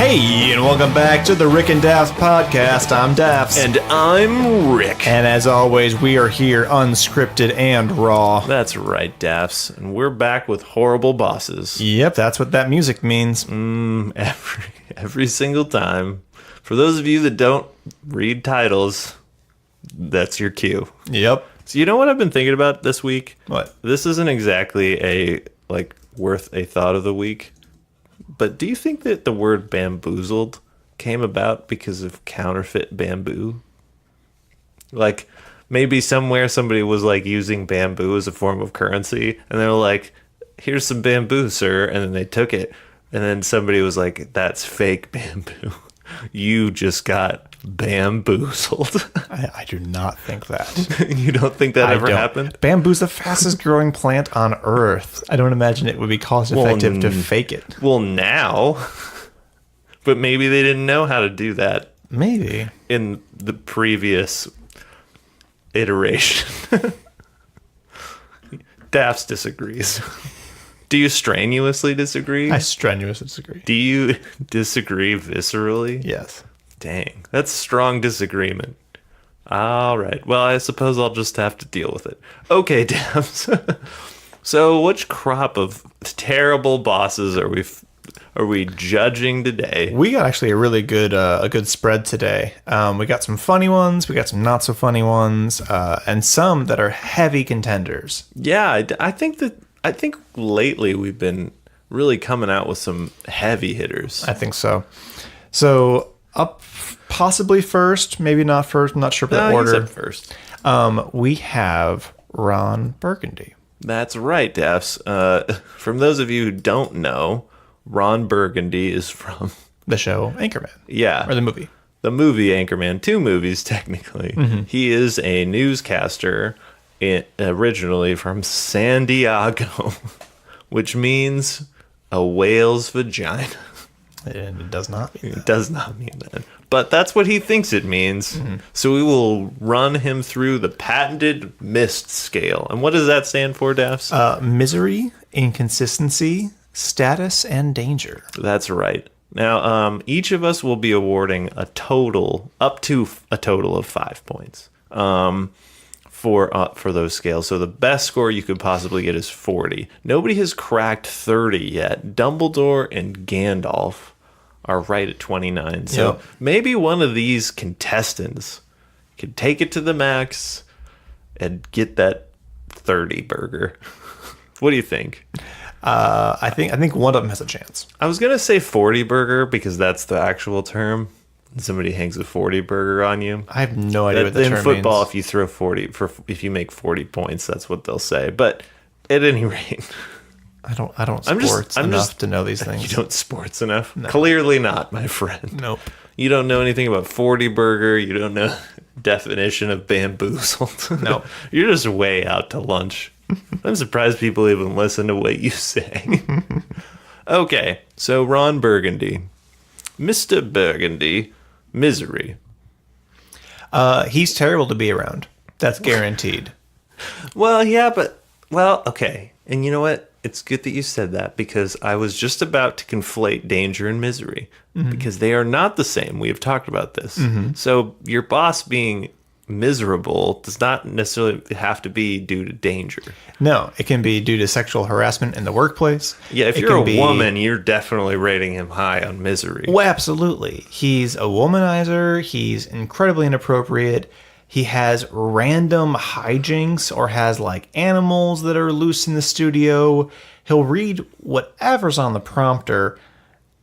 Hey, and welcome back to the Rick and Dafs podcast. I'm Dafs. And I'm Rick. And as always, we are here unscripted and raw. That's right, Dafs. And we're back with horrible bosses. Yep, that's what that music means. Every single time. For those of you that don't read titles, that's your cue. Yep. So you know what I've been thinking about this week? What? This isn't exactly worth a thought of the week. But do you think that the word bamboozled came about because of counterfeit bamboo? Like, maybe somewhere somebody was, using bamboo as a form of currency, and they're like, here's some bamboo, sir, and then they took it, and then somebody was like, that's fake bamboo. You just got bamboozled. I do not think that. You don't think that ever happened? Bamboo's the fastest growing plant on Earth. I don't imagine it would be cost effective to fake it. Well, now. But maybe they didn't know how to do that. Maybe. In the previous iteration. Daphs disagrees. Do you strenuously disagree? I strenuously disagree. Do you disagree viscerally? Yes. Dang, that's strong disagreement. All right. Well, I suppose I'll just have to deal with it. Okay, Daphs. So, which crop of terrible bosses are we judging today? We got actually a really good spread today. We got some funny ones, we got some not so funny ones, and some that are heavy contenders. Yeah, I think lately we've been really coming out with some heavy hitters. I think so. So up possibly first, maybe not first. I'm not sure about the order. He's up first. We have Ron Burgundy. That's right, Daphs. From those of you who don't know, Ron Burgundy is from The show Anchorman. Yeah. Or the movie. The movie Anchorman. 2 movies, technically. Mm-hmm. He is a newscaster originally from San Diego, which means a whale's vagina. And it does not mean that. It does not mean that. But that's what he thinks it means. Mm-hmm. So we will run him through the patented M.I.S.D scale. And what does that stand for, Daphs? Misery, inconsistency, status, and danger. That's right. Now, each of us will be awarding up to a total of 5 points. For those scales. So the best score you could possibly get is 40. Nobody has cracked 30 yet. Dumbledore and Gandalf are right at 29. So maybe one of these contestants can take it to the max and get that 30 burger. What do you think? I think one of them has a chance. I was going to say 40 burger because that's the actual term. Somebody hangs a 40 burger on you. I have no idea what the term means. In football, if you throw 40 if you make 40 points, that's what they'll say. But at any rate, I don't sports enough to know these things. You don't sports enough? No. Clearly not, my friend. Nope. You don't know anything about 40 burger. You don't know definition of bamboozled. Nope. You're just way out to lunch. I'm surprised people even listen to what you say. Okay, so Ron Burgundy. Mr. Burgundy. Misery. He's terrible to be around. That's guaranteed. Well, yeah, okay. And you know what? It's good that you said that because I was just about to conflate danger and misery because they are not the same. We have talked about this. Mm-hmm. So your boss being miserable does not necessarily have to be due to danger. No, it can be due to sexual harassment in the workplace. Yeah, if you're a woman, you're definitely rating him high on misery. Well, absolutely. He's a womanizer. He's incredibly inappropriate. He has random hijinks or has animals that are loose in the studio. He'll read whatever's on the prompter.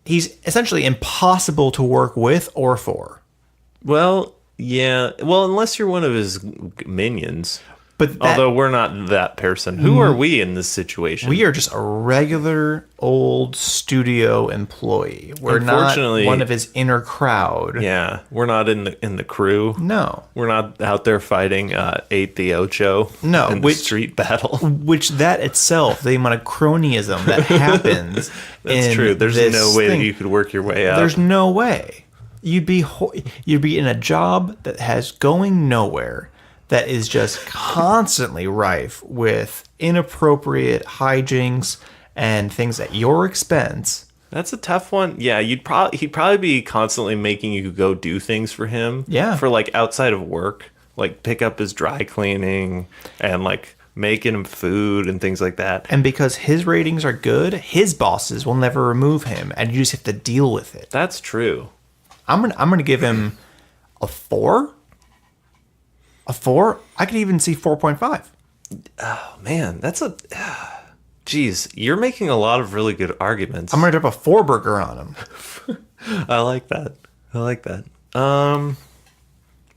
He's essentially impossible to work with or for. Well, yeah. Well, unless you're one of his minions. But although we're not that person. Who are we in this situation? We are just a regular old studio employee. We're not one of his inner crowd. Yeah. We're not in the crew. No. We're not out there fighting 8 the Ocho in the street battle. Which that itself, the amount of cronyism that happens. That's true. There's no way that you could work your way up. There's no way. You'd be in a job that has going nowhere, that is just constantly rife with inappropriate hijinks and things at your expense. That's a tough one. Yeah, he'd probably be constantly making you go do things for him. Yeah. For like outside of work, like pick up his dry cleaning and like making him food and things like that. And because his ratings are good, his bosses will never remove him, and you just have to deal with it. That's true. I'm gonna give him a 4. A 4. I could even see 4.5. Oh man, that's a. Geez, you're making a lot of really good arguments. I'm gonna drop a 4 burger on him. I like that.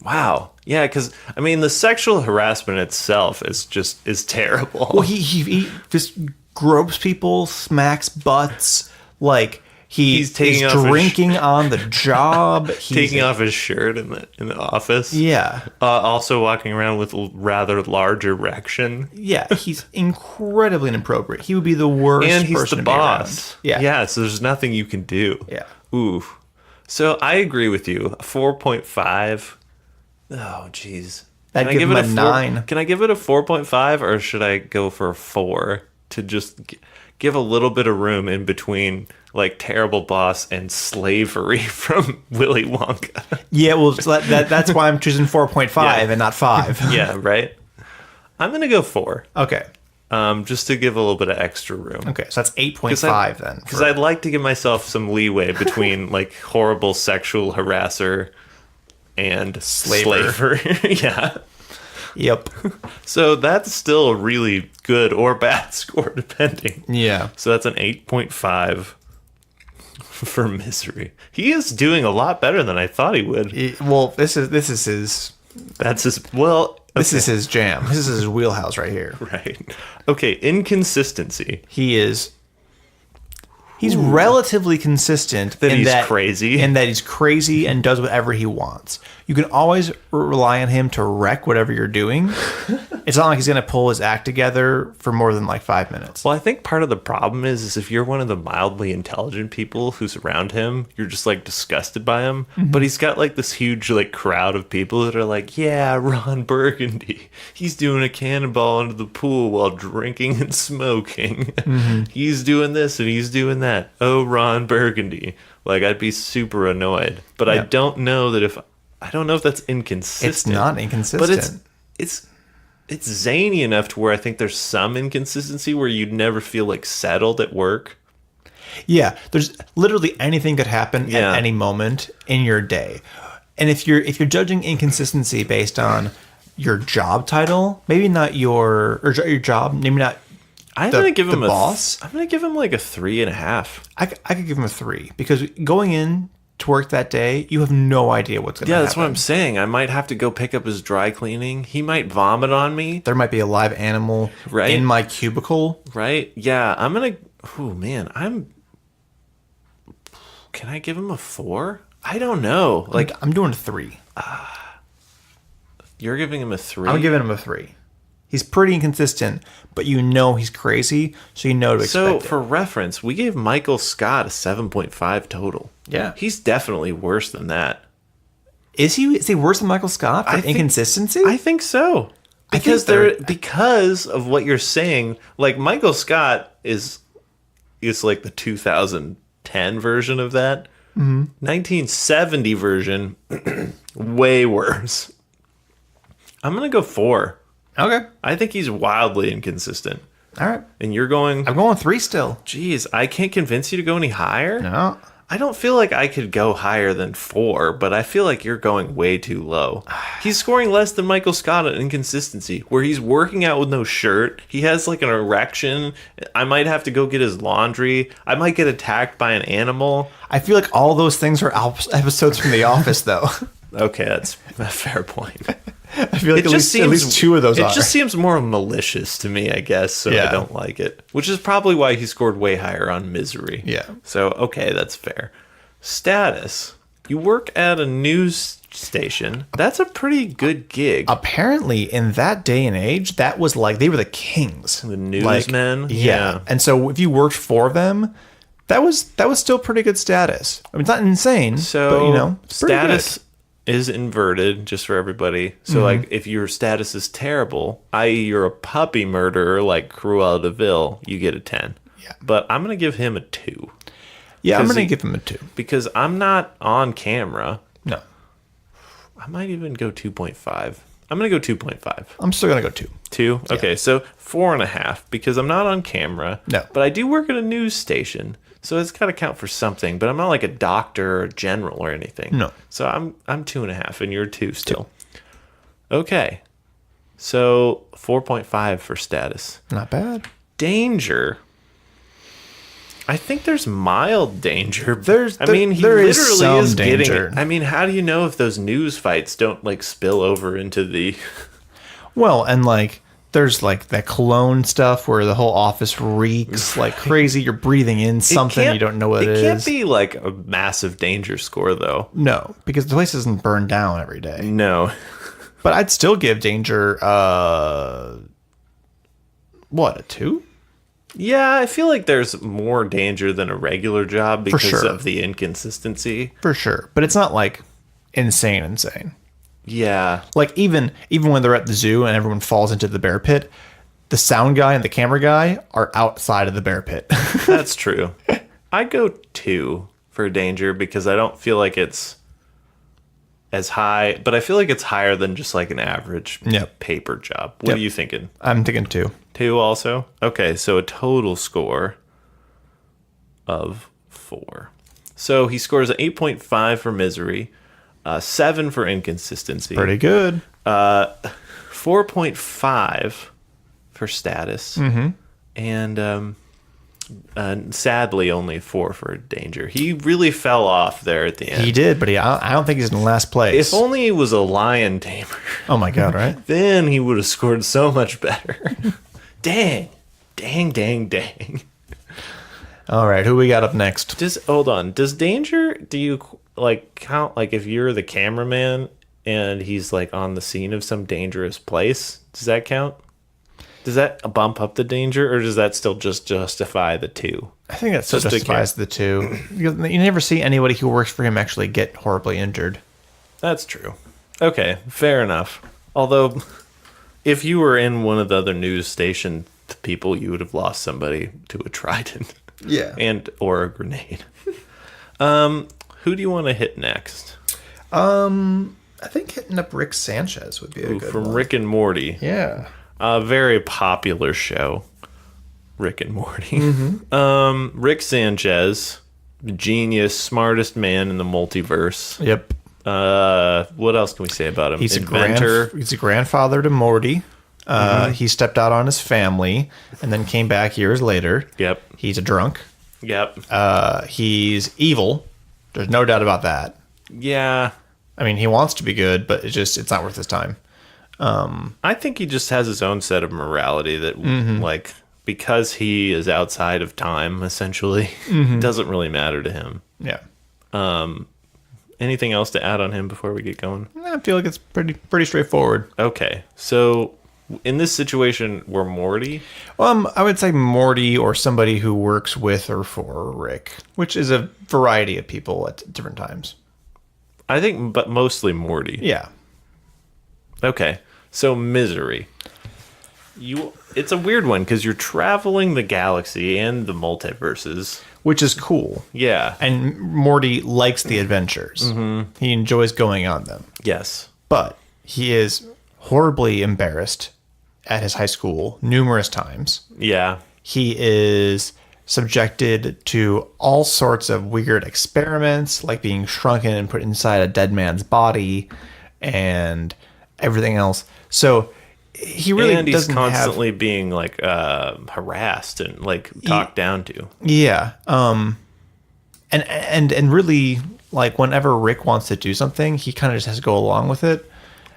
Wow. Yeah, because I mean, the sexual harassment itself is terrible. Well, he just gropes people, smacks butts, like he's taking is off drinking on the job. He's taking off his shirt in the office. Yeah. Also walking around with a rather large erection. Yeah, he's incredibly inappropriate. He would be the worst And he's person the to be around. boss. Yeah. Yeah, so there's nothing you can do. Yeah. Ooh. So I agree with you. 4.5. Oh, jeez. I'd give him a 9. Can I give it a 4.5 or should I go for a 4 to just give a little bit of room in between like terrible boss and slavery from Willy Wonka? Yeah, well, that's why I'm choosing 4.5 Yeah. and not 5. Yeah, right? I'm going to go 4. Okay. Just to give a little bit of extra room. Okay, so that's 8.5 then. Because I'd like to give myself some leeway between like horrible sexual harasser and slaver. Yeah. Yep. So that's still a really good or bad score, depending. Yeah. So that's an 8.5 for Misery. He is doing a lot better than I thought he would. Well, this is his. That's his. Well, This is his jam. This is his wheelhouse right here. right. Okay, inconsistency. He's relatively consistent That he's crazy. and that he's crazy and does whatever he wants. You can always rely on him to wreck whatever you're doing. It's not like he's going to pull his act together for more than like 5 minutes. Well, I think part of the problem is if you're one of the mildly intelligent people who's around him, you're just like disgusted by him. Mm-hmm. But he's got like this huge like crowd of people that are like, yeah, Ron Burgundy. He's doing a cannonball into the pool while drinking and smoking. Mm-hmm. He's doing this and he's doing that. Oh, Ron Burgundy. Like I'd be super annoyed. But Yeah. I don't know if that's inconsistent. It's not inconsistent. But it's zany enough to where I think there's some inconsistency where you'd never feel like settled at work. Yeah, there's literally anything could happen Yeah. at any moment in your day. And if you're judging inconsistency based on your job title, maybe not your job, maybe not I'm the, gonna give the him boss. I'm gonna give him like a 3.5. I could give him a 3 because going in to work that day, you have no idea what's going to Yeah, happen. that's what I'm saying. I might have to go pick up his dry cleaning. He might vomit on me. There might be a live animal Right. in my cubicle. Right? Yeah, I'm gonna. Oh man, Can I give him a 4? I don't know. Like I'm doing a 3. you're giving him a 3. I'm giving him a 3. He's pretty inconsistent, but you know he's crazy, so you know to expect So, it. for reference, we gave Michael Scott a 7.5 total. Yeah. He's definitely worse than that. Is he worse than Michael Scott for I think- inconsistency? I think so. Because they're- because of what you're saying, like Michael Scott is like the 2010 version of that. 1970 version, way worse. I'm gonna go 4. Okay. I think he's wildly inconsistent. All right. And you're going, I'm going 3 still. geez, I can't convince you to go any higher? No. I don't feel like I could go higher than 4, but I feel like you're going way too low. He's scoring less than Michael Scott on inconsistency, where he's working out with no shirt. He has like an erection. I might have to go get his laundry. I might get attacked by an animal. I feel like all those things are episodes from The Office, though. Okay, that's a fair point. I feel like at least 2 of those It are. just seems more malicious to me, I guess, so I Yeah. don't like it. Which is probably why he scored way higher on Misery. Yeah. So, okay, that's fair. Status. You work at a news station. That's a pretty good gig. Apparently, in that day and age, that was like they were the kings. The newsmen? Yeah. Yeah. And so if you worked for them, that was still pretty good status. I mean, it's not insane, So, but you know, it's pretty status good. is inverted, just for everybody. So, like, if your status is terrible, i.e., you're a puppy murderer like Cruella de Vil, you get a 10. Yeah. But I'm going to give him a 2. Yeah, I'm going to give him a 2. Because I'm not on camera. No. I might even go 2.5. I'm going to go 2.5. I'm still going to go 2. 2? Okay, so 4.5 because I'm not on camera. No. But I do work at a news station. So it's got to count for something. But I'm not like a doctor or a general or anything. No. So I'm 2.5 and you're 2 still. 2. Okay. So 4.5 for status. Not bad. Danger. I think there's mild danger. He there literally is some danger. getting. I mean, how do you know if those news fights don't like spill over into the? Well, and like there's like that cologne stuff where the whole office reeks like crazy. You're breathing in something you don't know what it is. It can't be like a massive danger score though. No, because the place isn't burned down every day. No. But I'd still give danger what, a 2? Yeah, I feel like there's more danger than a regular job because of the inconsistency. For sure. But it's not like insane. Yeah. Like even when they're at the zoo and everyone falls into the bear pit, the sound guy and the camera guy are outside of the bear pit. That's true. I go 2 for danger because I don't feel like it's as high, but I feel like it's higher than just like an average paper job. What are you thinking? I'm thinking 2. 2 also? Okay, so a total score of 4. So he scores an 8.5 for misery, 7 for inconsistency. Pretty good. 4.5 for status. Mm-hmm. And sadly only 4 for danger. He really fell off there at the end. He did, but I don't think he's in last place. If only he was a lion tamer. Oh my god, right? Then he would have scored so much better. Dang. All right, who we got up next? Hold on. Does danger, do you like count like if you're the cameraman and he's like on the scene of some dangerous place? Does that count? Does that bump up the danger, or does that still just justify the 2? I think that still justifies the 2. You never see anybody who works for him actually get horribly injured. That's true. Okay, fair enough. Although, if you were in one of the other news station people, you would have lost somebody to a trident. Yeah. Or a grenade. Who do you want to hit next? I think hitting up Rick Sanchez would be a good from one. Rick and Morty. Yeah. A very popular show, Rick and Morty. Mm-hmm. Rick Sanchez, genius, smartest man in the multiverse. Yep. What else can we say about him? He's Inventor. He's a grandfather to Morty. He stepped out on his family and then came back years later. Yep. He's a drunk. Yep. He's evil. There's no doubt about that. Yeah. I mean, he wants to be good, but it's not worth his time. I think he just has his own set of morality that, like, because he is outside of time, essentially, doesn't really matter to him. Yeah. Anything else to add on him before we get going? I feel like it's pretty straightforward. Okay, so in this situation, we're Morty. I would say Morty or somebody who works with or for Rick, which is a variety of people at different times. I think, but mostly Morty. Yeah. Okay, so misery. It's a weird one because you're traveling the galaxy and the multiverses. Which is cool. Yeah. And Morty likes the adventures. Mm-hmm. He enjoys going on them. Yes. But he is horribly embarrassed at his high school numerous times. Yeah. He is subjected to all sorts of weird experiments, like being shrunken and put inside a dead man's body and everything else. So he really and he's doesn't constantly being like harassed and like talked down to. Yeah. And really, like, whenever Rick wants to do something, he kind of just has to go along with it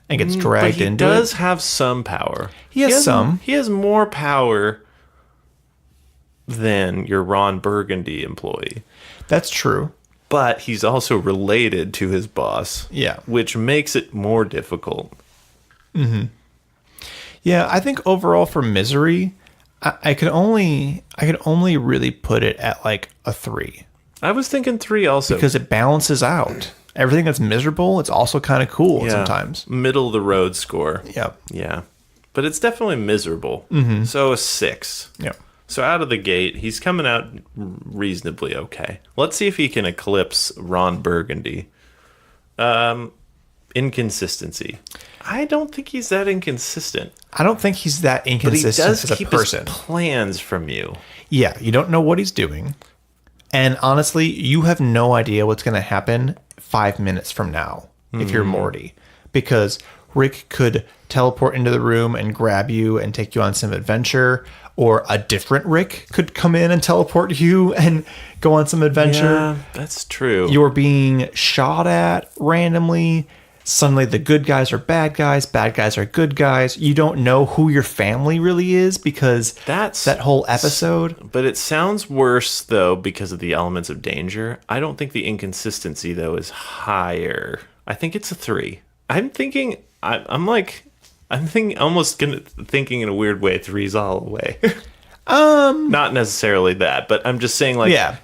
and gets dragged into it. He does have some power. He has some. He has more power than your Ron Burgundy employee. That's true. But he's also related to his boss. Yeah. Which makes it more difficult. Mm-hmm. Yeah, I think overall for misery, I could only really put it at like a 3. I was thinking 3 also. Because it balances out. Everything that's miserable, it's also kind of cool sometimes. Middle of the road score. Yep. Yeah. But it's definitely miserable. Mm-hmm. So a 6. Yep. So out of the gate, he's coming out reasonably okay. Let's see if he can eclipse Ron Burgundy. Inconsistency. I don't think he's that inconsistent. I don't think he's that But he inconsistent does as a keep person. his plans from you. Yeah, you don't know what he's doing. And honestly, you have no idea what's going to happen 5 minutes from now if you're Morty. Because Rick could teleport into the room and grab you and take you on some adventure. Or a different Rick could come in and teleport you and go on some adventure. Yeah, that's true. You're being shot at randomly. Suddenly the good guys are bad guys are good guys. You don't know who your family really is because That's that whole episode. But it sounds worse, though, because of the elements of danger. I don't think the inconsistency, though, is higher. I think it's a 3. I'm thinking, almost thinking in a weird way, 3's all the way. Not necessarily that, but I'm just saying, like, Yeah,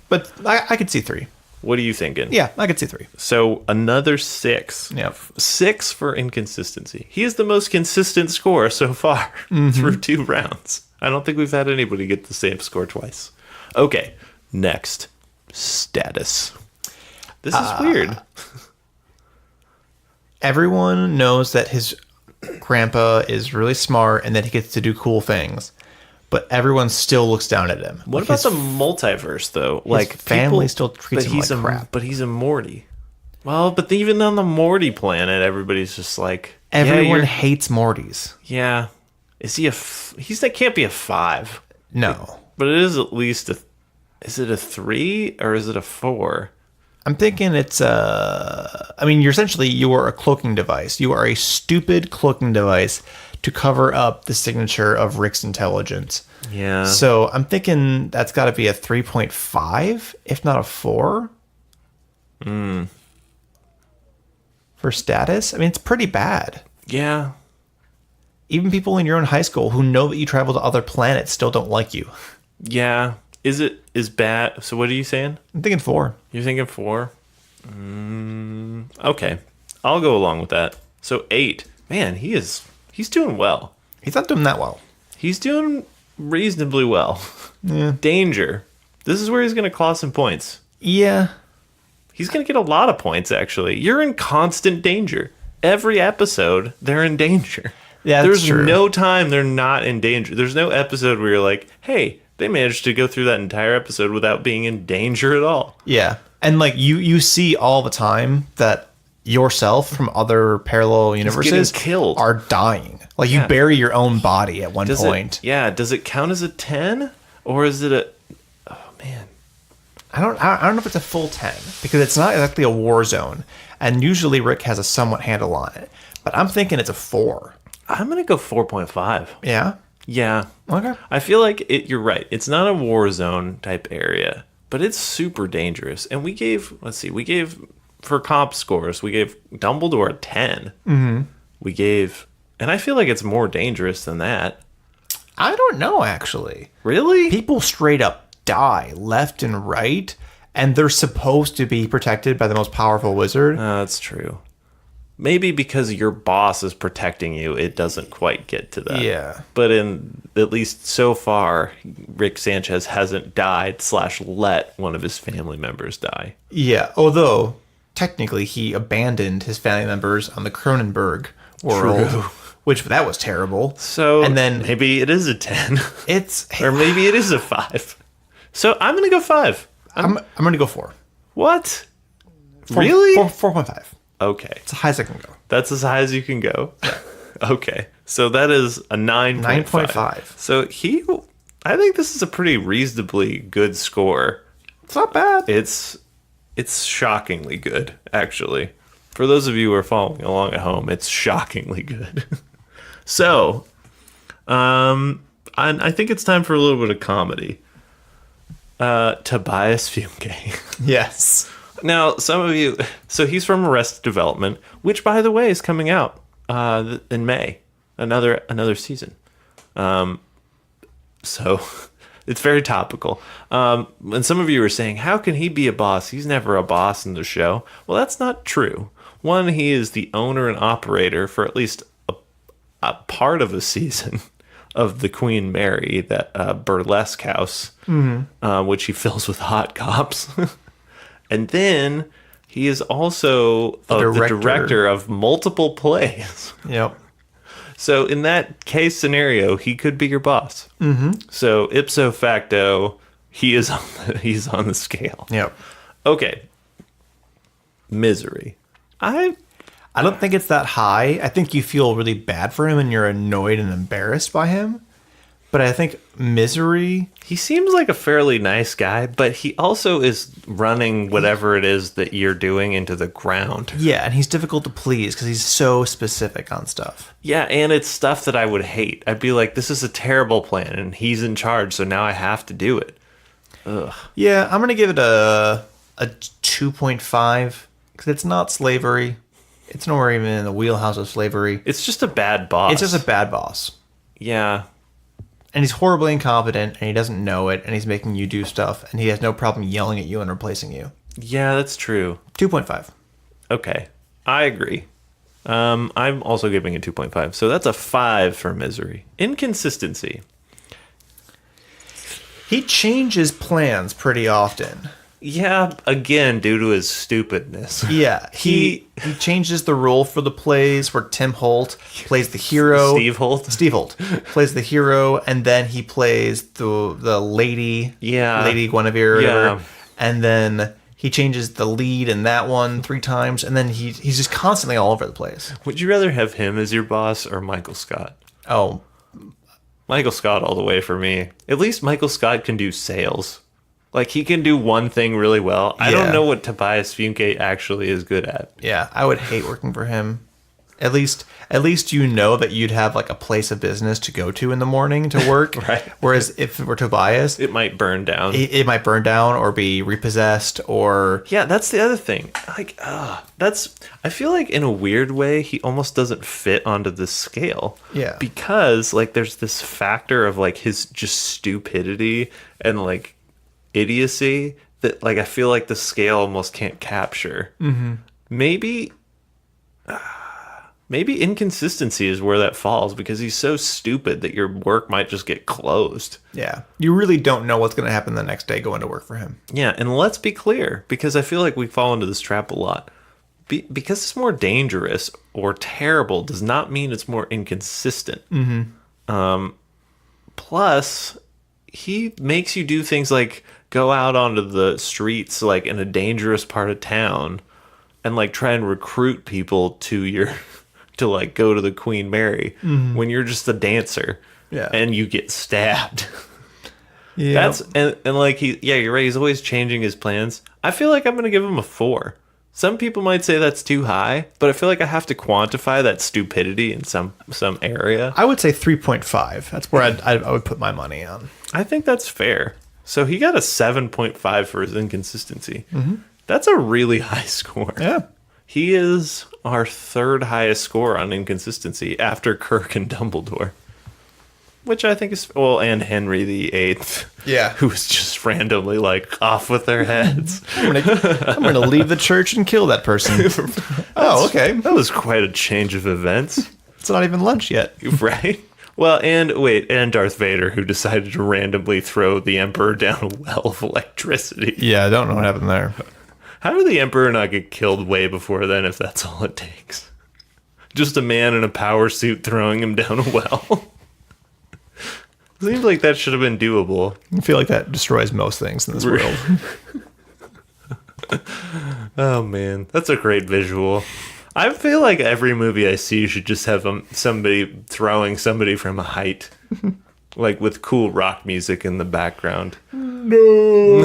but I could see 3. What are you thinking? Yeah, I could see 3. So another 6. Yep. 6 for inconsistency. He is the most consistent score so far through 2 rounds. I don't think we've had anybody get the same score twice. Okay, next. Status. This is weird. Everyone knows that his grandpa is really smart and that he gets to do cool things. But everyone still looks down at him. What about the multiverse, though? Like family still treats him like crap. But he's a Morty. Well, but even on the Morty planet, everybody's just like... Everyone hates Mortys. Yeah. Is he that can't be a 5. No. But it is at least a... Is it a 3 or is it a 4? I'm thinking it's you're a cloaking device. You are a stupid cloaking device to cover up the signature of Rick's intelligence. Yeah. So I'm thinking that's got to be a 3.5, if not a 4. For status. I mean, it's pretty bad. Yeah. Even people in your own high school who know that you travel to other planets still don't like you. Yeah. Is bad. So what are you saying? I'm thinking 4. You're thinking 4? Okay. I'll go along with that. So 8. Man, he's doing well. He's not doing that well. He's doing reasonably well. Yeah. Danger. This is where he's going to claw some points. Yeah. He's going to get a lot of points, actually. You're in constant danger. Every episode, they're in danger. Yeah, There's true. no time they're not in danger. There's no episode where you're like, hey, they managed to go through that entire episode without being in danger at all. Yeah. And like you see all the time that yourself from other parallel universes killed. are dying. Like you bury your own body at one point. Does it count as a 10? Or is it a... Oh, man. I don't know if it's a full 10 because it's not exactly a war zone. And usually Rick has a somewhat handle on it. But I'm thinking it's a 4. I'm going to go 4.5. Yeah? Yeah. Okay. I feel like you're right. It's not a war zone type area, but it's super dangerous. And we gave for comp scores, we gave Dumbledore a 10. Mm-hmm. And I feel like it's more dangerous than that. I don't know, actually. Really? People straight up die left and right, and they're supposed to be protected by the most powerful wizard. That's true. Maybe because your boss is protecting you, it doesn't quite get to that. Yeah. But at least so far, Rick Sanchez hasn't died / let one of his family members die. Yeah, although technically he abandoned his family members on the Cronenberg world, True. which that was terrible. So and then maybe it is a 10. Or maybe it is a 5. So I'm going to go 5. I'm going to go 4. What? Really? 4.5. Okay. It's as high as I can go. That's as high as you can go? Yeah. Okay. So that is a 9.5. 9.5. So I think this is a pretty reasonably good score. It's not bad. It's shockingly good, actually. For those of you who are following along at home, it's shockingly good. So, I think it's time for a little bit of comedy. Tobias Funke. Yes. Now, some of you... So he's from Arrested Development, which, by the way, is coming out in May. Another season. So it's very topical. And some of you are saying, how can he be a boss? He's never a boss in the show. Well, that's not true. One, he is the owner and operator for at least a part of a season of the Queen Mary, that burlesque house, which he fills with hot cops. And then he is also the director of multiple plays. Yep. So in that case scenario, he could be your boss. So ipso facto, he's on the scale. Yep. Okay. Misery. I don't think it's that high. I think you feel really bad for him and you're annoyed and embarrassed by him. But I think Misery... He seems like a fairly nice guy, but he also is running whatever it is that you're doing into the ground. Yeah, and he's difficult to please because he's so specific on stuff. Yeah, and it's stuff that I would hate. I'd be like, this is a terrible plan, and he's in charge, so now I have to do it. Ugh. Yeah, I'm going to give it a 2.5 because it's not slavery. It's nowhere even in the wheelhouse of slavery. It's just a bad boss. It's just a bad boss. Yeah. And he's horribly incompetent, and he doesn't know it, and he's making you do stuff, and he has no problem yelling at you and replacing you. Yeah, that's true. 2.5. Okay, I agree. I'm also giving it 2.5, so that's a 5 for Misery. Inconsistency. He changes plans pretty often. Yeah, again, due to his stupidness. Yeah, he changes the role for the plays where Tim Holt plays the hero. Steve Holt plays the hero, and then he plays the lady. Yeah, Lady Guinevere. Or whatever. And then he changes the lead in that one 3 times, and then he's just constantly all over the place. Would you rather have him as your boss or Michael Scott? Oh, Michael Scott all the way for me. At least Michael Scott can do sales. Like, he can do one thing really well. I don't know what Tobias Funke actually is good at. Yeah, I would hate working for him. At least you know that you'd have like a place of business to go to in the morning to work. Right. Whereas if it were Tobias, it might burn down. It might burn down or be repossessed or... Yeah, that's the other thing. Like, I feel like in a weird way, he almost doesn't fit onto this scale. Yeah. Because, like, there's this factor of, like, his just stupidity and, like, idiocy that, like, I feel like the scale almost can't capture. Mm-hmm. Maybe inconsistency is where that falls because he's so stupid that your work might just get closed. Yeah. You really don't know what's going to happen the next day going to work for him. Yeah, and let's be clear, because I feel like we fall into this trap a lot. Because it's more dangerous or terrible does not mean it's more inconsistent. Mm-hmm. Plus, he makes you do things like go out onto the streets, like in a dangerous part of town, and like try and recruit people to like go to the Queen Mary when you're just a dancer. Yeah. And you get stabbed. Yeah. That's and like you're right, he's always changing his plans. I feel like I'm gonna give him a 4. Some people might say that's too high, but I feel like I have to quantify that stupidity in some area. I would say 3.5. That's where I would put my money on. I think that's fair. So he got a 7.5 for his inconsistency. Mm-hmm. That's a really high score. Yeah. He is our 3rd highest score on inconsistency after Kirk and Dumbledore. Which I think is... Well, and Henry VIII. Yeah. Who was just randomly, like, off with their heads. I'm gonna leave the church and kill that person. Oh, okay. That was quite a change of events. It's not even lunch yet. Right? Well, and Darth Vader, who decided to randomly throw the Emperor down a well of electricity. Yeah, I don't know what happened there. How did the Emperor not get killed way before then, if that's all it takes? Just a man in a power suit throwing him down a well. Seems like that should have been doable. I feel like that destroys most things in this world. Oh, man. That's a great visual. I feel like every movie I see should just have somebody throwing somebody from a height. Like with cool rock music in the background. No.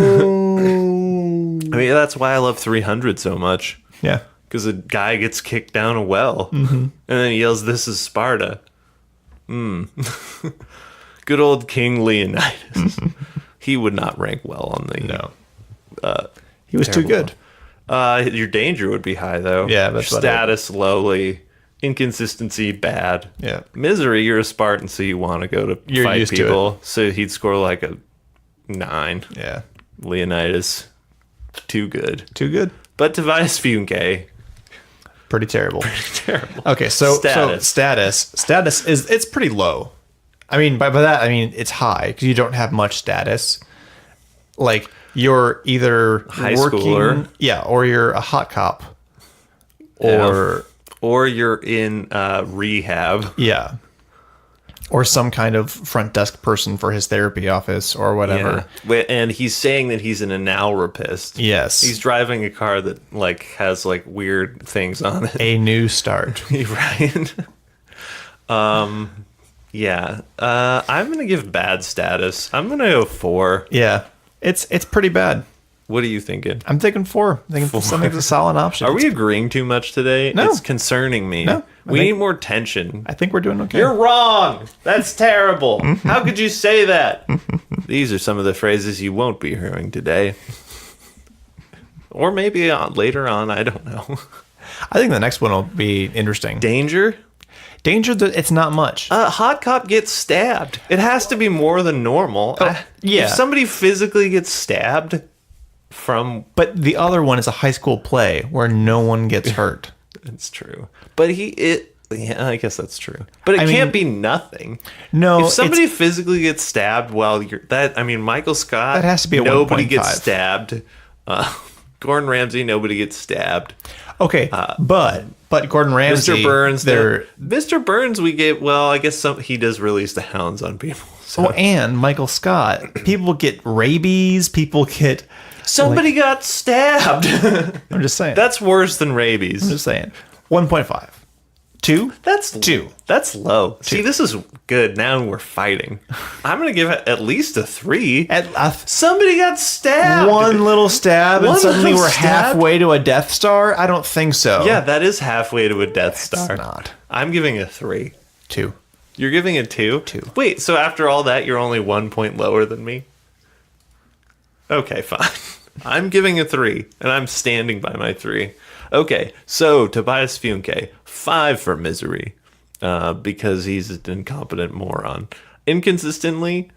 I mean, that's why I love 300 so much. Yeah. Because a guy gets kicked down a well. Mm-hmm. And then he yells, "This is Sparta." Good old King Leonidas. He would not rank well on the... No. He was too good. Your danger would be high, though. Yeah, that's your status lowly. Inconsistency bad. Yeah. Misery, you're a Spartan, so you want to go to fight people. So he'd score like a 9. Yeah. Leonidas, too good. Too good. But Tobias Funke, pretty terrible. Pretty terrible. Okay, so status is it's pretty low. I mean, by that I mean it's high because you don't have much status. Like you're either High working, schooler. or you're a hot cop, or or you're in rehab. yeah, or some kind of front desk person for his therapy office or whatever. Yeah. And he's saying that he's an analrapist. Yes, He's driving a car that like has like weird things on it. a new start. Right. Yeah. I'm gonna give bad status. I'm gonna go 4. Yeah, it's pretty bad. What are you thinking? I'm thinking 4. I'm thinking something's a solid option. Are we agreeing too much today? No. It's concerning me. No, we need more tension. I think we're doing okay. You're wrong. That's terrible. How could you say that? These are some of the phrases you won't be hearing today. Or maybe later on. I don't know. I think the next one will be interesting. Danger? Danger, it's not much. A hot cop gets stabbed. It has to be more than normal. yeah. If somebody physically gets stabbed from... But the other one is a high school play where no one gets hurt. It's true. But yeah, I guess that's true. But it can't be nothing. No, if somebody physically gets stabbed while you're Michael Scott, that has to be a nobody 1.5. gets stabbed. Gordon Ramsay, nobody gets stabbed. Okay, but Gordon Ramsay, Mr. Burns, Mr. Burns, I guess he does release the hounds on people. So. Oh, and Michael Scott, people get rabies. People get somebody got stabbed. I'm just saying that's worse than rabies. I'm just saying 1.5. 2? That's 2. That's low. 2. See, this is good. Now we're fighting. I'm going to give it at least a 3. Somebody got stabbed. One little stab and suddenly we're halfway to a Death Star? I don't think so. Yeah, that is halfway to a Death Star. It's not. I'm giving a 3. 2. You're giving a 2? 2. Wait, so after all that, you're only 1 point lower than me? Okay, fine. I'm giving a 3, and I'm standing by my 3. Okay, so Tobias Funke, 5 for misery, because he's an incompetent moron. Inconsistently,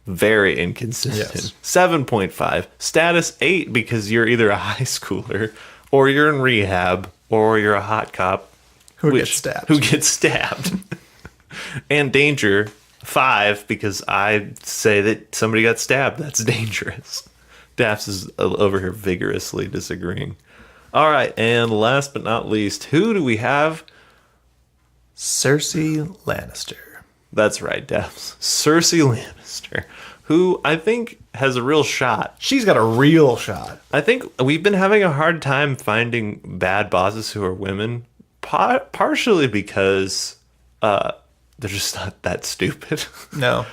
very inconsistent. Yes. 7.5. Status 8 because you're either a high schooler, or you're in rehab, or you're a hot cop Who gets stabbed. And danger, 5 because I say that somebody got stabbed. That's dangerous. Dafs is over here vigorously disagreeing. All right, and last but not least, who do we have? Cersei Lannister. That's right, Dafs. Cersei Lannister, who I think has a real shot. She's got a real shot. I think we've been having a hard time finding bad bosses who are women, partially because they're just not that stupid. No.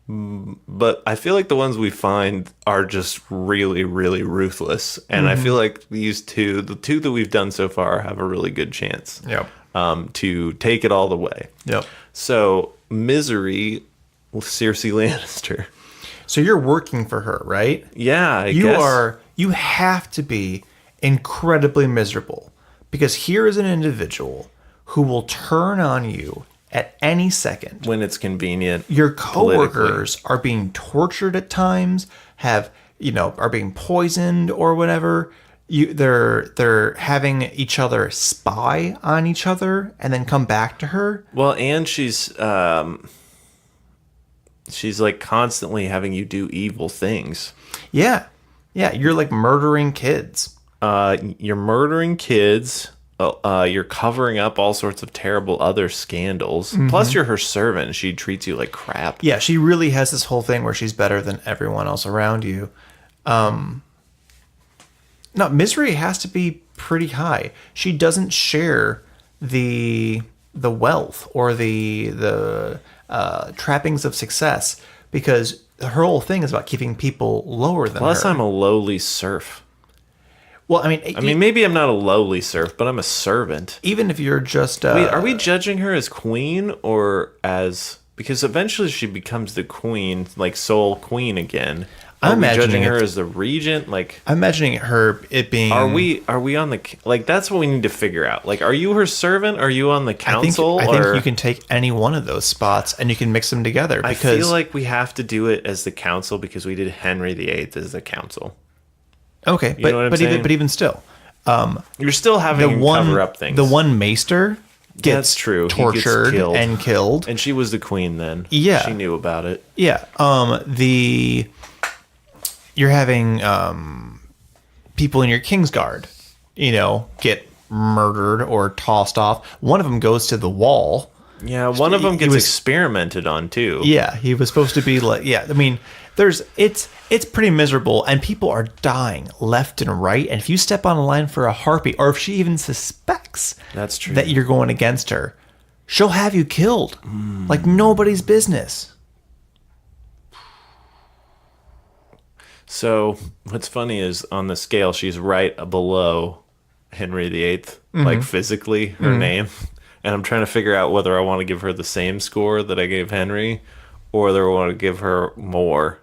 But I feel like the ones we find are just really, really ruthless. And I feel like the two that we've done so far, have a really good chance to take it all the way. Yep. So, misery, Cersei Lannister. So you're working for her, right? Yeah, I guess. You have to be incredibly miserable because here is an individual who will turn on you at any second. When it's convenient. Your coworkers are being tortured at times, are being poisoned or whatever. They're having each other spy on each other and then come back to her. Well, and she's like constantly having you do evil things. Yeah. Yeah, you're like murdering kids. You're murdering kids. You're covering up all sorts of terrible other scandals. Mm-hmm. Plus, you're her servant. She treats you like crap. Yeah, she really has this whole thing where she's better than everyone else around you. No, misery has to be pretty high. She doesn't share the wealth or the trappings of success because her whole thing is about keeping people lower than her. Plus, I'm a lowly serf. Well, I mean, maybe I'm not a lowly serf, but I'm a servant. Even if you're just... Wait, are we judging her as queen or as... Because eventually she becomes the queen, like sole queen again. I'm judging her as the regent. Like, I'm imagining it being... Are we on the... Like, that's what we need to figure out. Like, are you her servant? Are you on the council? I think you can take any one of those spots and you can mix them together. Because I feel like we have to do it as the council because we did Henry VIII as the council. Okay, but even still, you're still having to cover up things. The one maester gets That's true. He gets tortured killed. and killed. And she was the queen then. Yeah. She knew about it. Yeah. You're having people in your Kingsguard, get murdered or tossed off. One of them goes to the wall. Yeah, one of them gets experimented on too. Yeah, he was supposed to be like, I mean, it's pretty miserable, and people are dying left and right. And if you step on a line for a harpy, or if she even suspects That's true. that you're going against her, she'll have you killed like nobody's business. So what's funny is on the scale, she's right below Henry VIII, like physically, her name. And I'm trying to figure out whether I want to give her the same score that I gave Henry, or whether I want to give her more.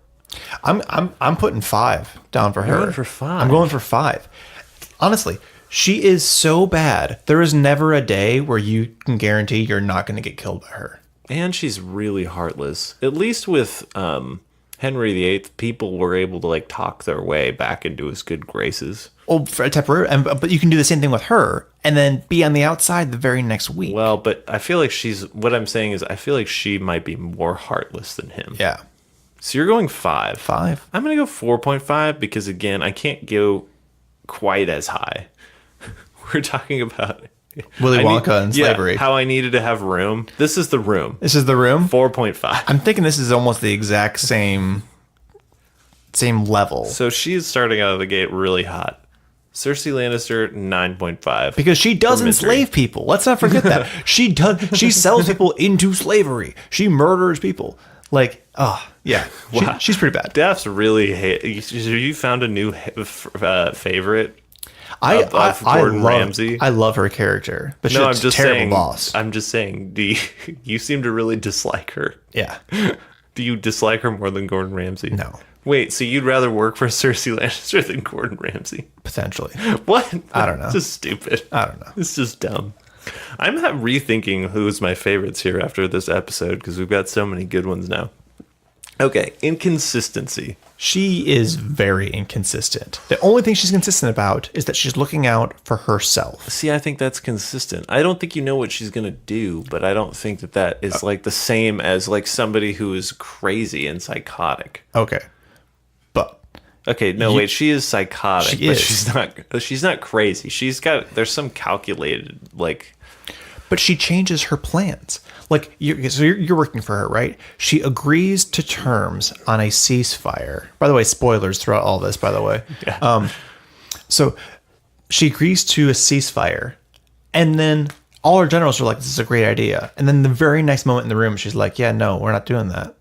I'm putting 5 down for her. You're going for 5. I'm going for 5. Honestly, she is so bad. There is never a day where you can guarantee you're not going to get killed by her. And she's really heartless. At least with Henry VIII, people were able to like talk their way back into his good graces. Well, for a temporary, but you can do the same thing with her, and then be on the outside the very next week. Well, but I feel like what I'm saying is I feel like she might be more heartless than him. Yeah. So you're going 5. 5. I'm going to go 4.5 because, again, I can't go quite as high. We're talking about Willy Wonka and slavery. Yeah, how I needed to have room. This is the room. This is the room? 4.5. I'm thinking this is almost the exact same level. So she's starting out of the gate really hot. Cersei Lannister, 9.5. Because she does enslave people. Let's not forget that. She sells people into slavery. She murders people. Like, yeah. Wow. She's pretty bad. Daph's really hate. You found a new favorite of Gordon Ramsay? I love her character, but she's a terrible boss. I'm just saying, you seem to really dislike her. Yeah. Do you dislike her more than Gordon Ramsay? No. Wait, so you'd rather work for Cersei Lannister than Gordon Ramsay? Potentially. What? I don't know. It's just stupid. I don't know. It's just dumb. I'm not rethinking who's my favorites here after this episode because we've got so many good ones now. Okay, inconsistency. She is very inconsistent. The only thing she's consistent about is that she's looking out for herself. See, I think that's consistent. I don't think you know what she's going to do, but I don't think that is like the same as like somebody who is crazy and psychotic. Okay. But okay, no, wait, she is psychotic, she but is. she's not crazy. There's some calculated like. But she changes her plans. Like, you're working for her, right? She agrees to terms on a ceasefire. By the way, spoilers throughout all this, by the way. Yeah. So she agrees to a ceasefire. And then all her generals are like, this is a great idea. And then the very next moment in the room, she's like, yeah, no, we're not doing that.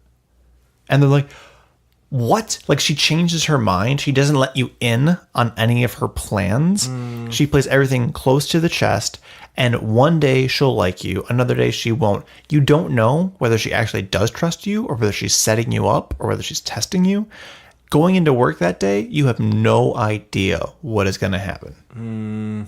And they're like, what? Like, she changes her mind. She doesn't let you in on any of her plans. She plays everything close to the chest. And one day she'll like you, another day she won't. You don't know whether she actually does trust you or whether she's setting you up or whether she's testing you. Going into work that day, you have no idea what is going to happen.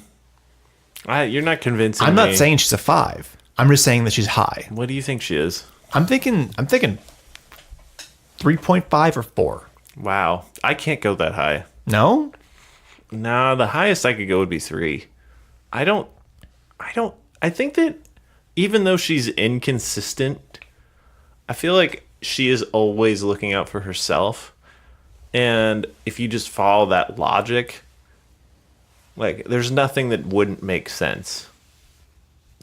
You're not convincing me. I'm not saying she's a 5. I'm just saying that she's high. What do you think she is? I'm thinking 3.5 or 4. Wow. I can't go that high. No? No, the highest I could go would be 3. I think that even though she's inconsistent, I feel like she is always looking out for herself. And if you just follow that logic, like there's nothing that wouldn't make sense.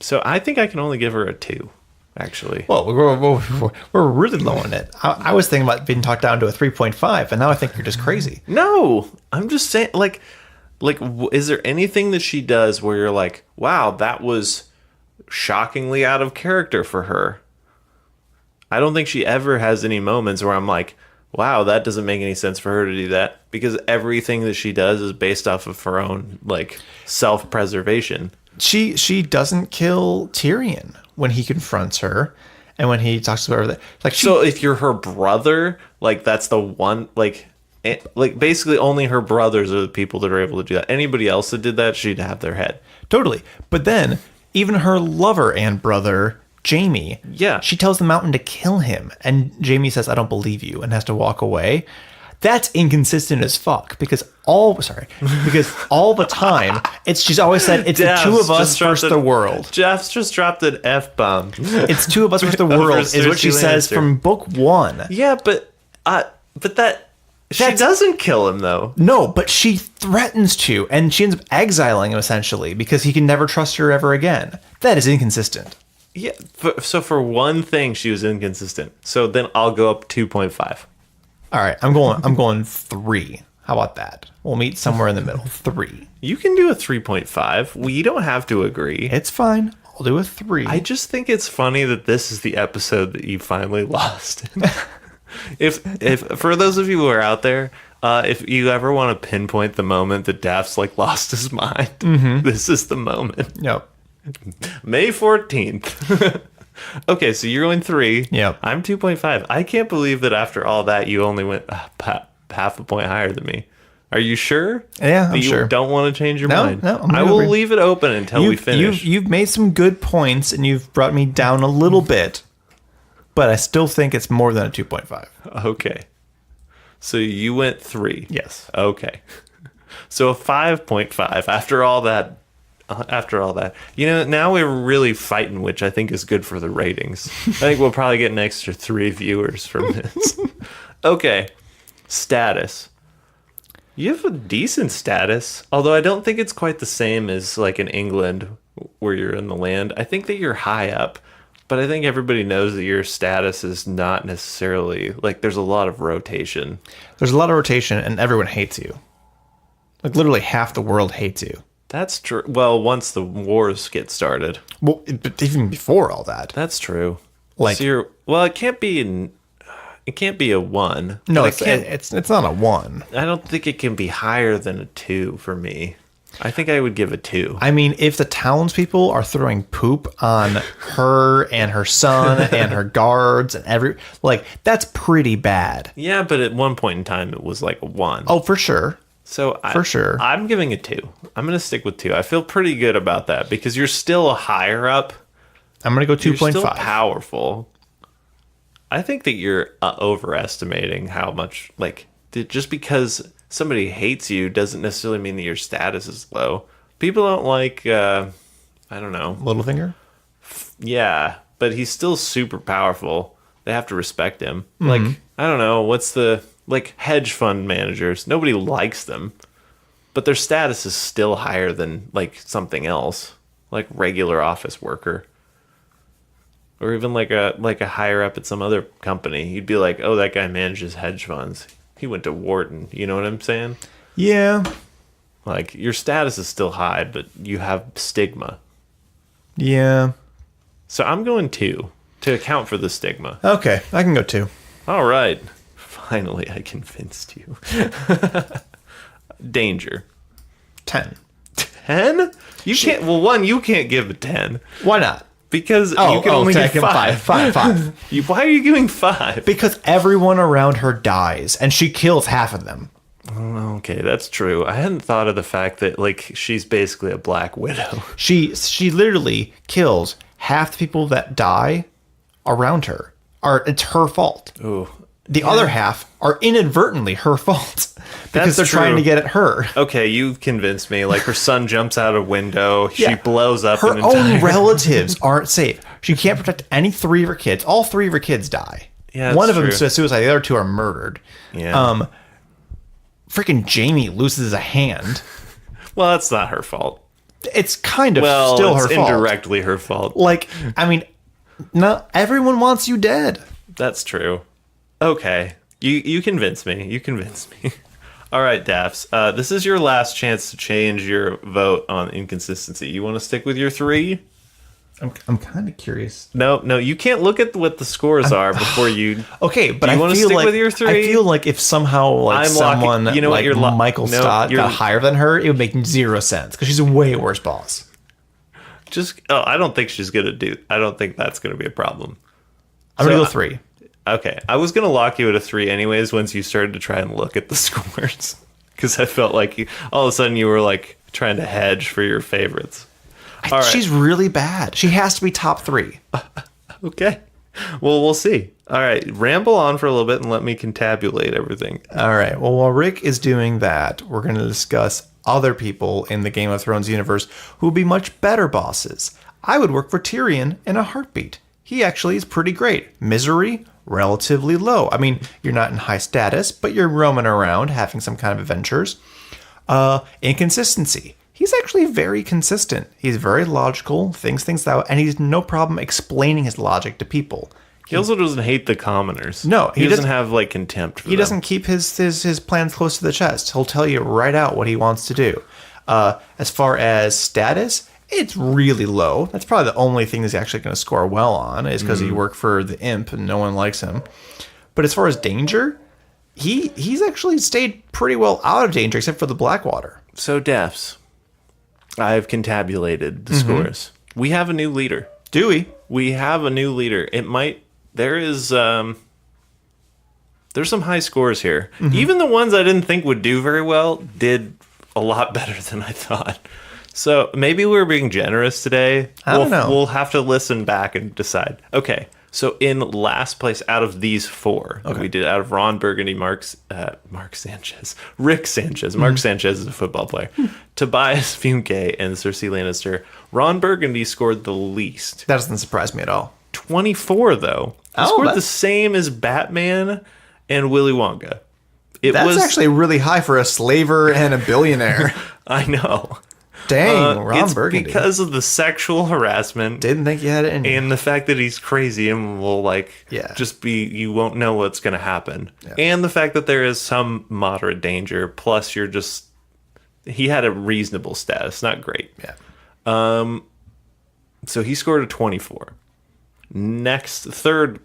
So I think I can only give her a 2, actually. Well, we're really low on it. I was thinking about being talked down to a 3.5, and now I think you're just crazy. No, I'm just saying, like, is there anything that she does where you're like, wow, that was shockingly out of character for her? I don't think she ever has any moments where I'm like, wow, that doesn't make any sense for her to do that, because everything that she does is based off of her own, like, self-preservation. She doesn't kill Tyrion when he confronts her and when he talks to her. Like, so if you're her brother, like, that's the one, like basically only her brothers are the people that are able to do that. Anybody else that did that, she'd have their head. Totally. But then even her lover and brother, Jaime, yeah, she tells the mountain to kill him, and Jaime says, I don't believe you, and has to walk away. That's inconsistent as fuck because all the time she's always said it's the two of us versus the world. Jeff's just dropped an F-bomb. It's two of us versus the world is what she says from book 1. Yeah, but she doesn't kill him though. No, but she threatens to, and she ends up exiling him essentially because he can never trust her ever again. That is inconsistent. Yeah. So for one thing, she was inconsistent. So then I'll go up 2.5. All right, I'm going 3. How about that? We'll meet somewhere in the middle. 3. You can do a 3.5. We don't have to agree. It's fine. I'll do a 3. I just think it's funny that this is the episode that you finally lost. If for those of you who are out there, if you ever want to pinpoint the moment that Daph's like lost his mind, this is the moment. Yep. May 14th. Okay, so you're going 3. Yep. I'm 2.5. I can't believe that after all that you only went half a point higher than me. Are you sure? Yeah, I'm you sure. Don't want to change your mind? No, I will leave it open until we finish. You've made some good points, and you've brought me down a little bit, but I still think it's more than a 2.5. Okay. So you went 3. Yes. Okay. So a 5.5 after all that. Now we're really fighting, which I think is good for the ratings. I think we'll probably get an extra 3 viewers from this. Okay. Status. You have a decent status, although I don't think it's quite the same as like in England where you're in the land. I think that you're high up, but I think everybody knows that your status is not necessarily like there's a lot of rotation. There's a lot of rotation, and everyone hates you. Like literally half the world hates you. That's true. Well, once the wars get started. Well, but even before all that. That's true. Like, so it can't be a 1. No, it's not a 1. I don't think it can be higher than a 2 for me. I think I would give a 2. I mean, if the townspeople are throwing poop on her and her son and her guards and that's pretty bad. Yeah, but at one point in time, it was like a 1. Oh, for sure. So for sure. I'm giving a 2. I'm going to stick with 2. I feel pretty good about that because you're still a higher up. I'm going to go 2.5. You're still powerful. I think that you're overestimating how much, just because somebody hates you doesn't necessarily mean that your status is low. People don't like, I don't know. Littlefinger? Yeah, but he's still super powerful. They have to respect him. Mm-hmm. I don't know. What's the... hedge fund managers, nobody likes them, but their status is still higher than something else, like regular office worker, or even like a higher up at some other company. You'd be like, oh, that guy manages hedge funds. He went to Wharton. You know what I'm saying? Yeah. Your status is still high, but you have stigma. Yeah. So I'm going 2 to account for the stigma. Okay, I can go 2. All right. Finally, I convinced you. Danger. 10. 10? You can't. Well, 1, you can't give a 10. Why not? Because you can only give 5. 5. Why are you giving 5? Because everyone around her dies, and she kills half of them. Okay, that's true. I hadn't thought of the fact that she's basically a Black Widow. She literally kills half the people that die around her. It's her fault. Ooh. The other half are inadvertently her fault because they're trying to get at her. Okay, you've convinced me. Her son jumps out a window. She blows up her own relatives aren't safe. She can't protect any 3 of her kids. All 3 of her kids die. Yeah, one of them is suicide. The other 2 are murdered. Yeah. Freaking Jamie loses a hand. Well, that's not her fault. It's kind of still her fault. Indirectly her fault. Not everyone wants you dead. That's true. Okay, you convinced me. You convinced me. All right, Dafs. This is your last chance to change your vote on inconsistency. You want to stick with your 3? I'm kind of curious. No, you can't look at what the scores are before you. Okay, but I want to stick with your 3. I feel like if somehow someone Michael Stott got higher than her, it would make 0 sense because she's a way worse boss. I don't think she's gonna do. I don't think that's gonna be a problem. I'm gonna go 3. Okay, I was going to lock you at a 3 anyways once you started to try and look at the scores. Because I felt like all of a sudden you were trying to hedge for your favorites. She's really bad. She has to be top 3. Okay. Well, we'll see. All right, ramble on for a little bit and let me contabulate everything. All right. Well, while Rick is doing that, we're going to discuss other people in the Game of Thrones universe who would be much better bosses. I would work for Tyrion in a heartbeat. He actually is pretty great. Misery, relatively low. I mean, you're not in high status, but you're roaming around having some kind of adventures. Inconsistency. He's actually very consistent. He's very logical, thinks things out, and he's no problem explaining his logic to people. He also doesn't hate the commoners. No, he doesn't have like contempt for them. He doesn't keep his plans close to the chest. He'll tell you right out what he wants to do. As far as status, it's really low. That's probably the only thing he's actually going to score well on is because he worked for the imp and no one likes him. But as far as danger, he's actually stayed pretty well out of danger except for the Blackwater. So, Dafs, I've contabulated the scores. We have a new leader. Do we? We have a new leader. There's some high scores here. Even the ones I didn't think would do very well did a lot better than I thought. So maybe we're being generous today. I don't know. We'll have to listen back and decide. Okay. So in last place out of these four, we did out of Ron Burgundy, Mark Sanchez, Rick Sanchez. Mark Sanchez is a football player. Tobias Funke and Cersei Lannister. Ron Burgundy scored the least. That doesn't surprise me at all. 24, though. He scored the same as Batman and Willy Wonka. That's actually really high for a slaver and a billionaire. I know. Dang, Ron Burgundy. Because of the sexual harassment. Didn't think you had it in you. And the fact that he's crazy and will just be, you won't know what's going to happen. Yeah. And the fact that there is some moderate danger. Plus he had a reasonable status, not great. Yeah. So he scored a 24. Next, third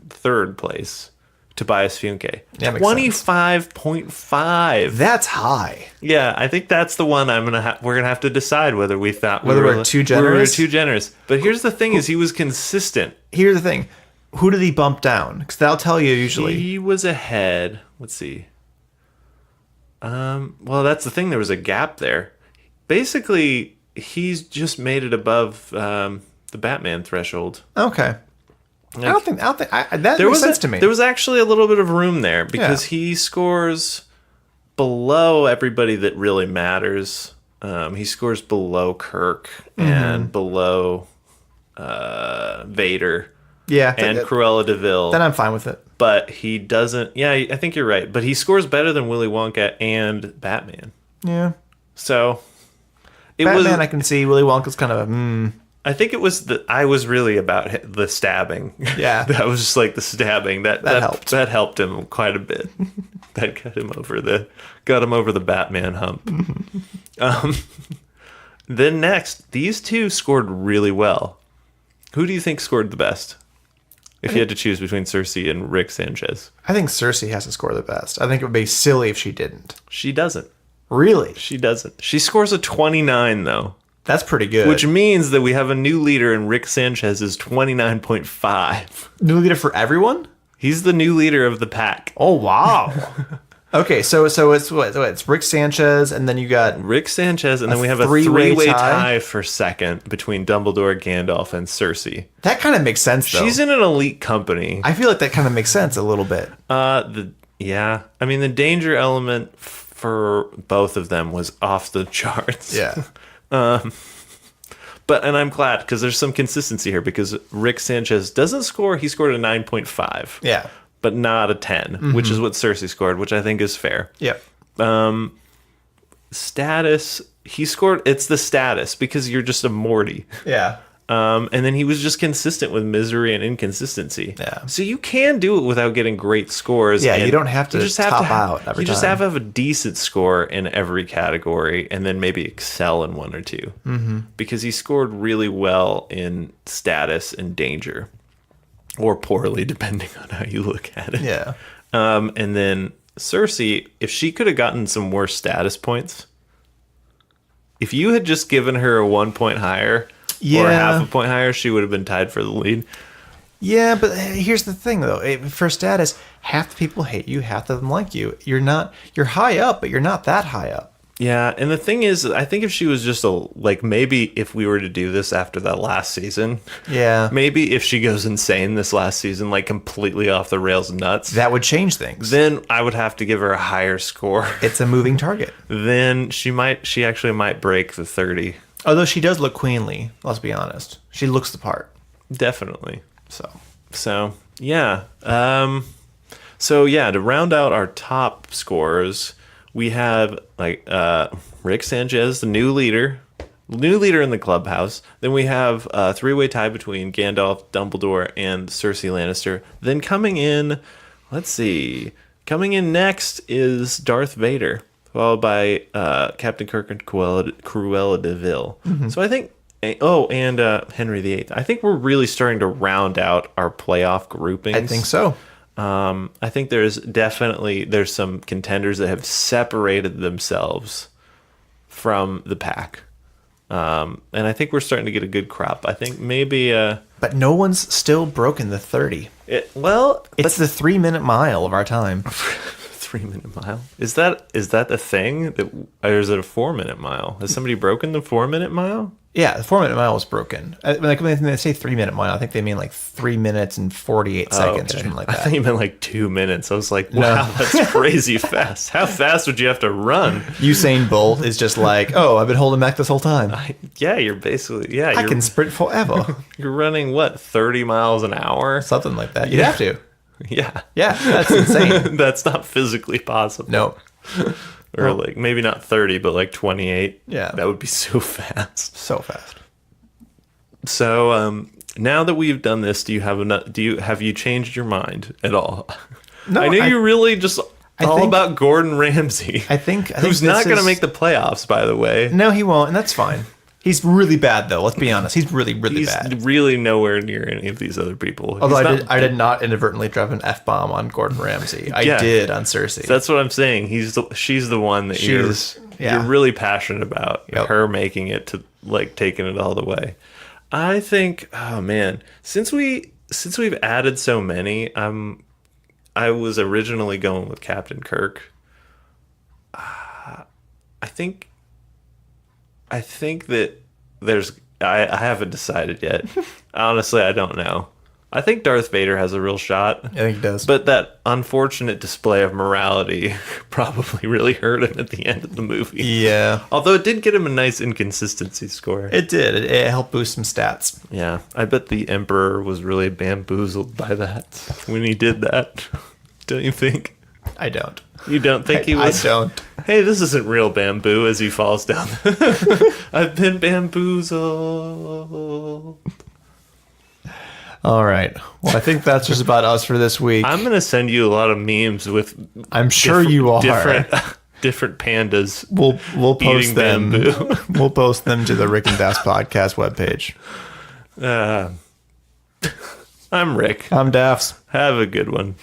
place, Tobias Funke. 25.5. That's high. Yeah, I think that's the one we're gonna have to decide whether we thought whether we're too generous. Too generous. But here's the thing: is he was consistent. Here's the thing: who did he bump down? Because that'll tell you usually. He was ahead. Let's see. Well, that's the thing. There was a gap there. Basically, he's just made it above the Batman threshold. Okay. I don't think that makes sense to me. There was actually a little bit of room there because he scores below everybody that really matters. He scores below Kirk and below Vader. Yeah, and Cruella de Vil. Then I'm fine with it. But he doesn't. Yeah, I think you're right. But he scores better than Willy Wonka and Batman. Yeah. So Batman, I can see. Willy Wonka's kind of a. I think it was I was really about the stabbing. Yeah. That was just like the stabbing. That helped. That helped him quite a bit. That got him over the Batman hump. Then next, these two scored really well. Who do you think scored the best? If you had to choose between Cersei and Rick Sanchez. I think Cersei has to score the best. I think it would be silly if she didn't. She doesn't. Really? She doesn't. She scores a 29 though. That's pretty good. Which means that we have a new leader, and Rick Sanchez is 29.5. New leader for everyone? He's the new leader of the pack. Oh, wow. Okay, so it's what? It's Rick Sanchez, and then you got... Rick Sanchez, and then we have a three-way tie for second between Dumbledore, Gandalf, and Cersei. That kind of makes sense, though. She's in an elite company. I feel like that kind of makes sense a little bit. Yeah. I mean, the danger element for both of them was off the charts. Yeah. And I'm glad because there's some consistency here because Rick Sanchez doesn't score. He scored a 9.5. Yeah. But not a 10, which is what Cersei scored, which I think is fair. Yep. Status, he scored, it's the status because you're just a Morty. Yeah. And then he was just consistent with misery and inconsistency. Yeah. So you can do it without getting great scores. Yeah, you don't have to top out every time. You just have to have a decent score in every category and then maybe excel in one or two. Mm-hmm. Because he scored really well in status and danger. Or poorly, depending on how you look at it. Yeah. And then Cersei, if she could have gotten some more status points, if you had just given her a 1 point higher... or half a point higher, she would have been tied for the lead. Yeah, but here's the thing, though. For status, half the people hate you, half of them like you. You're high up, but you're not that high up. Yeah, and the thing is, I think if she was just maybe if we were to do this after that last season, Yeah. maybe if she goes insane this last season, like completely off the rails nuts, That would change things. then I would have to give her a higher score. It's a moving target. Then she actually might break the 30. Although she does look queenly, let's be honest. She looks the part. Definitely. So, Yeah. To round out our top scores, we have Rick Sanchez, the new leader in the clubhouse. Then we have a three-way tie between Gandalf, Dumbledore, and Cersei Lannister. Then coming in next is Darth Vader, followed by Captain Kirk and Cruella de Vil. Mm-hmm. So I think, and Henry VIII. I think we're really starting to round out our playoff groupings. I think so. I think there's some contenders that have separated themselves from the pack. And I think we're starting to get a good crop. I think maybe... But no one's still broken the 30. It's the 3-minute mile of our time. 3-minute mile? Is that the thing? Or is it a 4-minute mile? Has somebody broken the 4-minute mile? Yeah, the 4-minute mile was broken. Like when they say 3-minute mile, I think they mean like 3 minutes and 48 seconds or something like that. I thought you meant like 2 minutes. I was like, wow, that's crazy fast. How fast would you have to run? Usain Bolt is just like, I've been holding back this whole time. You're basically, I can sprint forever. You're running, 30 miles an hour? Something like that. You'd have to. Yeah. Yeah, that's insane. That's not physically possible. No. Or maybe not 30, but like 28. Yeah. That would be so fast. So fast. So now that we've done this, have you changed your mind at all? No, I know you're really just about Gordon Ramsay. I think who's not going to make the playoffs, by the way. No, he won't, and that's fine. He's really bad, though. Let's be honest. He's really, really bad. He's really nowhere near any of these other people. Although I did not inadvertently drop an F-bomb on Gordon Ramsay. I did on Cersei. That's what I'm saying. She's the one that you're really passionate about. Yep. Her making it to taking it all the way. I think, since we've added so many, I was originally going with Captain Kirk. I think that I haven't decided yet. Honestly, I don't know. I think Darth Vader has a real shot. I think he does. But that unfortunate display of morality probably really hurt him at the end of the movie. Yeah. Although it did get him a nice inconsistency score. It did. It helped boost some stats. Yeah. I bet the Emperor was really bamboozled by that when he did that. Don't you think? I don't. You don't think he was? I don't. Hey, this isn't real bamboo as he falls down. I've been bamboozled. All right. Well, I think that's just about us for this week. I'm going to send you a lot of memes with I'm sure you are. Different pandas. We'll post them. Bamboo. We'll post them to the Rick and Dafs podcast webpage. I'm Rick. I'm Dafs. Have a good one.